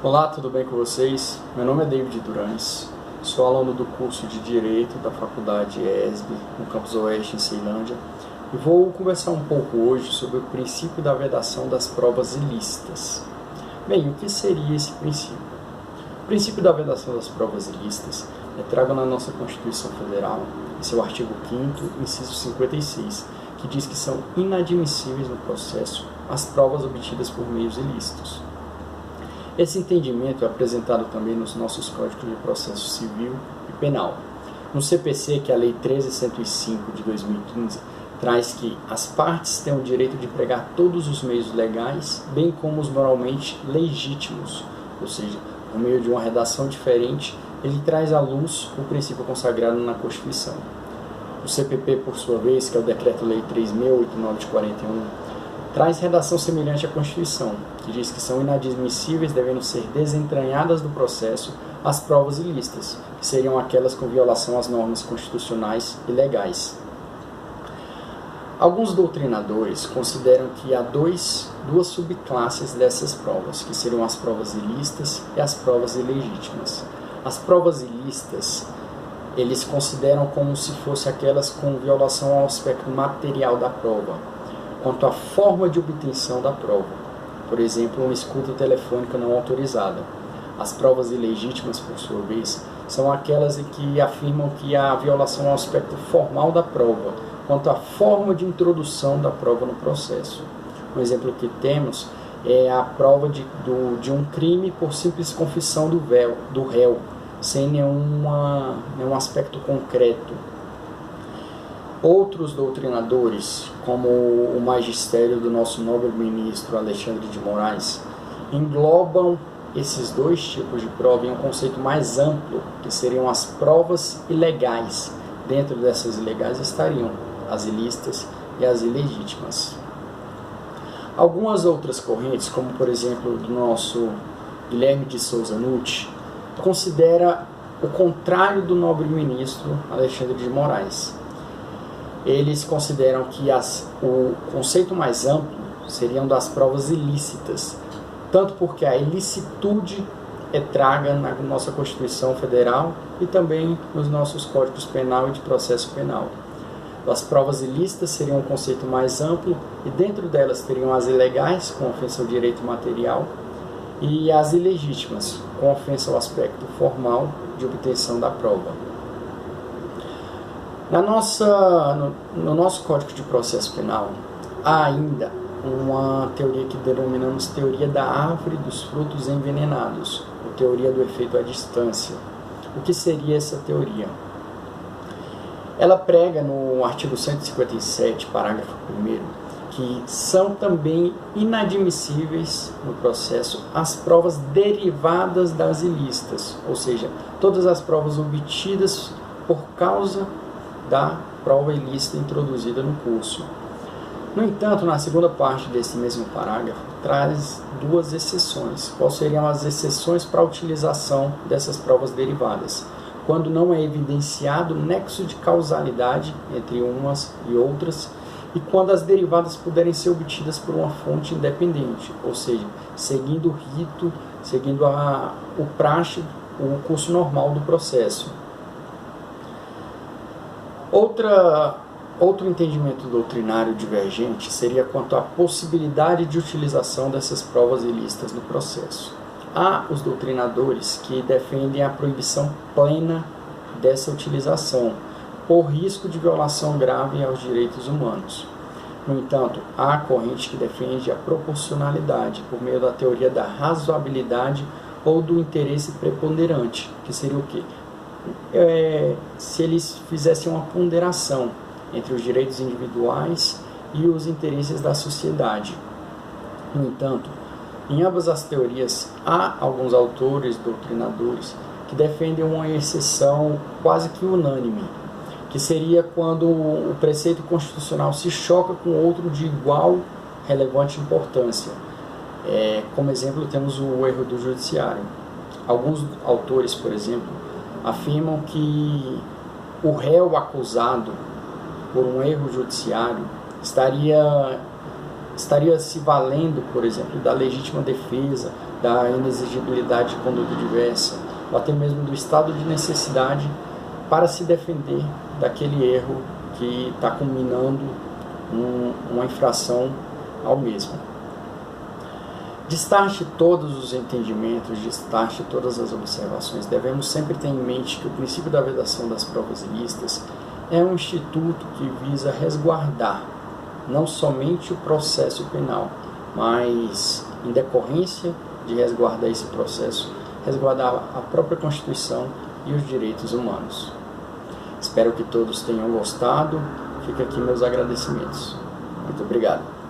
Olá, tudo bem com vocês? Meu nome é David Durães, sou aluno do curso de Direito da Faculdade ESB, no Campus Oeste, em Ceilândia, e vou conversar um pouco hoje sobre o princípio da vedação das provas ilícitas. Bem, o que seria esse princípio? O princípio da vedação das provas ilícitas é trago na nossa Constituição Federal, em seu artigo 5º, inciso 56, que diz que são inadmissíveis no processo as provas obtidas por meios ilícitos. Esse entendimento é apresentado também nos nossos Códigos de Processo Civil e Penal. No CPC, que é a Lei 13.105 de 2015, traz que as partes têm o direito de empregar todos os meios legais, bem como os moralmente legítimos, ou seja, por meio de uma redação diferente, ele traz à luz o princípio consagrado na Constituição. O CPP, por sua vez, que é o Decreto-Lei 3.689 de 41, traz redação semelhante à Constituição, que diz que são inadmissíveis, devendo ser desentranhadas do processo, as provas ilícitas, que seriam aquelas com violação às normas constitucionais e legais. Alguns doutrinadores consideram que há duas subclasses dessas provas, que seriam as provas ilícitas e as provas ilegítimas. As provas ilícitas, eles consideram como se fossem aquelas com violação ao aspecto material da prova, quanto à forma de obtenção da prova, por exemplo, uma escuta telefônica não autorizada. As provas ilegítimas, por sua vez, são aquelas em que afirmam que há violação ao aspecto formal da prova, quanto à forma de introdução da prova no processo. Um exemplo que temos é a prova de um crime por simples confissão do réu, sem nenhum aspecto concreto. Outros doutrinadores, como o magistério do nosso nobre ministro Alexandre de Moraes, englobam esses dois tipos de prova em um conceito mais amplo, que seriam as provas ilegais. Dentro dessas ilegais estariam as ilícitas e as ilegítimas. Algumas outras correntes, como por exemplo do nosso Guilherme de Souza Nutti, considera o contrário do nobre ministro Alexandre de Moraes. Eles consideram que o conceito mais amplo seriam das provas ilícitas, tanto porque a ilicitude é traga na nossa Constituição Federal e também nos nossos Códigos Penal e de Processo Penal. As provas ilícitas seriam um conceito mais amplo e dentro delas teriam as ilegais, com ofensa ao direito material, e as ilegítimas, com ofensa ao aspecto formal de obtenção da prova. No nosso Código de Processo Penal, há ainda uma teoria que denominamos teoria da árvore dos frutos envenenados, ou teoria do efeito à distância. O que seria essa teoria? Ela prega no artigo 157, parágrafo 1º, que são também inadmissíveis no processo as provas derivadas das ilícitas, ou seja, todas as provas obtidas por causa da prova ilícita introduzida no curso. No entanto, na segunda parte desse mesmo parágrafo, traz duas exceções. Quais seriam as exceções para a utilização dessas provas derivadas? Quando não é evidenciado nexo de causalidade entre umas e outras, e quando as derivadas puderem ser obtidas por uma fonte independente, ou seja, seguindo o rito, seguindo o praxe, o curso normal do processo. Outro entendimento doutrinário divergente seria quanto à possibilidade de utilização dessas provas ilícitas no processo. Há os doutrinadores que defendem a proibição plena dessa utilização, por risco de violação grave aos direitos humanos. No entanto, há a corrente que defende a proporcionalidade por meio da teoria da razoabilidade ou do interesse preponderante, que seria o quê? Se eles fizessem uma ponderação entre os direitos individuais e os interesses da sociedade. No entanto, em ambas as teorias, há alguns autores, doutrinadores, que defendem uma exceção quase que unânime, que seria quando o preceito constitucional se choca com outro de igual relevante importância. Como exemplo, temos o erro do judiciário. Alguns autores, por exemplo, afirmam que o réu acusado por um erro judiciário estaria se valendo, por exemplo, da legítima defesa da inexigibilidade de conduta diversa, ou até mesmo do estado de necessidade para se defender daquele erro que está culminando uma infração ao mesmo. Destarte todos os entendimentos, destarte todas as observações. Devemos sempre ter em mente que o princípio da vedação das provas ilícitas é um instituto que visa resguardar não somente o processo penal, mas, em decorrência de resguardar esse processo, resguardar a própria Constituição e os direitos humanos. Espero que todos tenham gostado. Fica aqui meus agradecimentos. Muito obrigado.